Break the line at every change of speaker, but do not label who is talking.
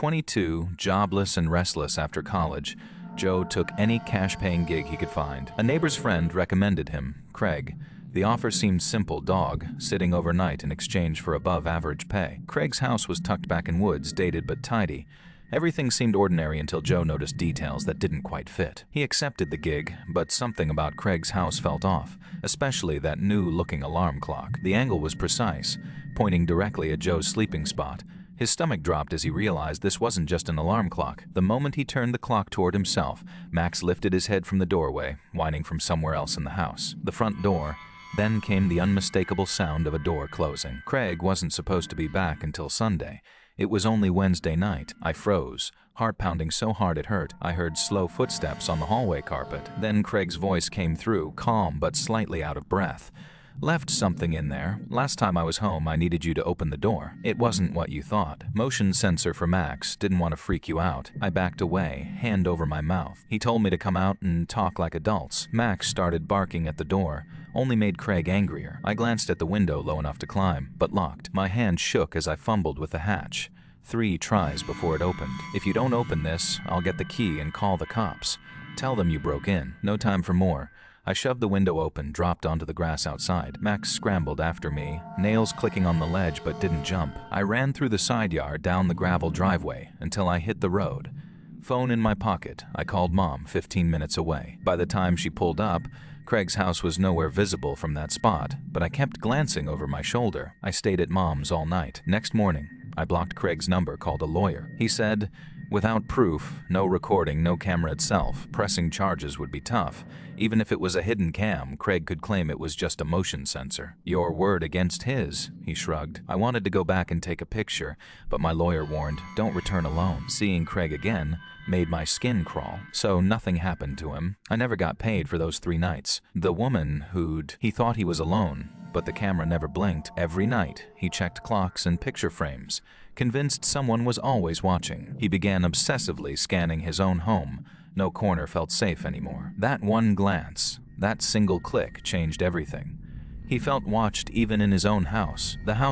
22, jobless and restless after college, Joe took any cash-paying gig he could find. A neighbor's friend recommended him, Craig. The offer seemed simple: dog, sitting overnight in exchange for above-average pay. Craig's house was tucked back in woods, dated but tidy. Everything seemed ordinary until Joe noticed details that didn't quite fit. He accepted the gig, but something about Craig's house felt off, especially that new-looking alarm clock. The angle was precise, pointing directly at Joe's sleeping spot. His stomach dropped as he realized this wasn't just an alarm clock. The moment he turned the clock toward himself, Max lifted his head from the doorway, whining from somewhere else in the house. The front door. Then came the unmistakable sound of a door closing. Craig wasn't supposed to be back until Sunday. It was only Wednesday night. I froze, heart pounding so hard it hurt. I heard slow footsteps on the hallway carpet. Then Craig's voice came through, calm but slightly out of breath. "Left something in there. Last time I was home, I needed you to open the door. It wasn't what you thought." Motion sensor for Max. Didn't want to freak you out. I backed away, hand over my mouth. He told me to come out and talk like adults. Max started barking at the door. Only made Craig angrier. I glanced at the window low enough to climb, but locked. My hand shook as I fumbled with the hatch. 3 tries before it opened. "If you don't open this, I'll get the key and call the cops. Tell them you broke in." No time for more. I shoved the window open, dropped onto the grass outside. Max scrambled after me, nails clicking on the ledge but didn't jump. I ran through the side yard, down the gravel driveway, until I hit the road. Phone in my pocket. I called Mom, 15 minutes away. By the time she pulled up, Craig's house was nowhere visible from that spot, but I kept glancing over my shoulder. I stayed at Mom's all night. Next morning, I blocked Craig's number, called a lawyer. He said, without proof, no recording, no camera itself, pressing charges would be tough. Even if it was a hidden cam, Craig could claim it was just a motion sensor. "Your word against his," he shrugged. I wanted to go back and take a picture, but my lawyer warned, "Don't return alone." Seeing Craig again made my skin crawl. So nothing happened to him. I never got paid for those 3 nights. The woman he thought he was alone, but the camera never blinked. Every night, he checked clocks and picture frames, convinced someone was always watching. He began obsessively scanning his own home. No corner felt safe anymore. That one glance, that single click changed everything. He felt watched even in his own house. The house